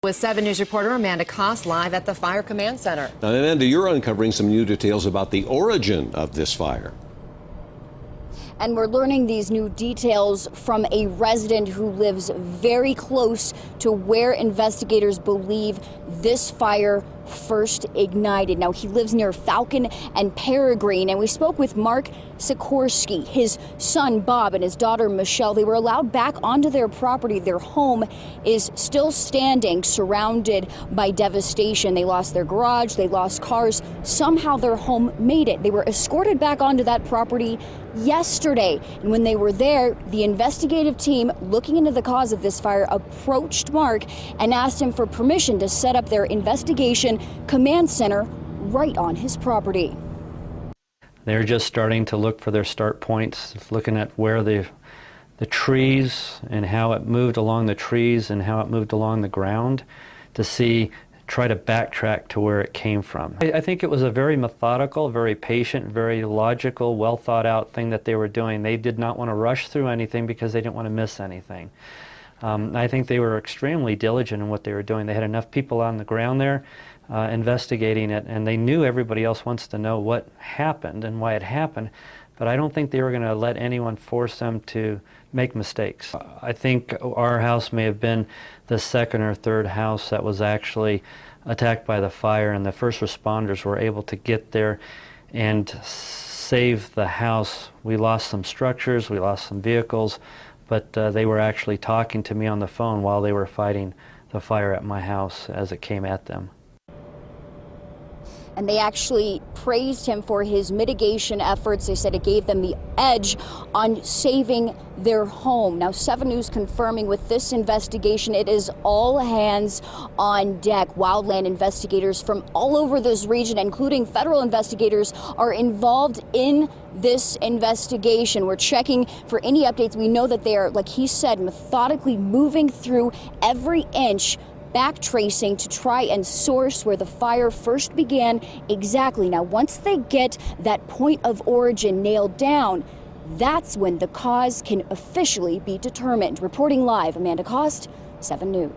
With 7 News reporter Amanda Kost live at the Fire Command Center. Now, Amanda, you're uncovering some new details about the origin of this fire. And we're learning these new details from a resident who lives very close to where investigators believe this fire first ignited. Now, he lives near Falcon and Peregrine, and we spoke with Mark Sikorsky, his son Bob and his daughter Michelle. They were allowed back onto their property. Their home is still standing, surrounded by devastation. They lost their garage, they lost cars. Somehow their home made it. They were escorted back onto that property yesterday, and when they were there, the investigative team looking into the cause of this fire approached Mark and asked him for permission to set up their investigation command center right on his property. They're just starting to look for their start points, looking at where the trees and how it moved along the trees and how it moved along the ground to try to backtrack to where it came from. I think it was a very methodical, very patient, very logical, well thought out thing that they were doing. They did not want to rush through anything because they didn't want to miss anything. I think they were extremely diligent in what they were doing. They had enough people on the ground there investigating it, and they knew everybody else wants to know what happened and why it happened, but I don't think they were going to let anyone force them to make mistakes. I think our house may have been the second or third house that was actually attacked by the fire, and the first responders were able to get there and save the house. We lost some structures, we lost some vehicles, but they were actually talking to me on the phone while they were fighting the fire at my house as it came at them. And they actually praised him for his mitigation efforts. They said it gave them the edge on saving their home. Now, 7 News confirming with this investigation, it is all hands on deck. Wildland investigators from all over this region, including federal investigators, are involved in this investigation. We're checking for any updates. We know that they are, like he said, methodically moving through every inch, backtracing to try and source where the fire first began exactly. Now, once they get that point of origin nailed down, that's when the cause can officially be determined. Reporting live, Amanda Kost, 7 News.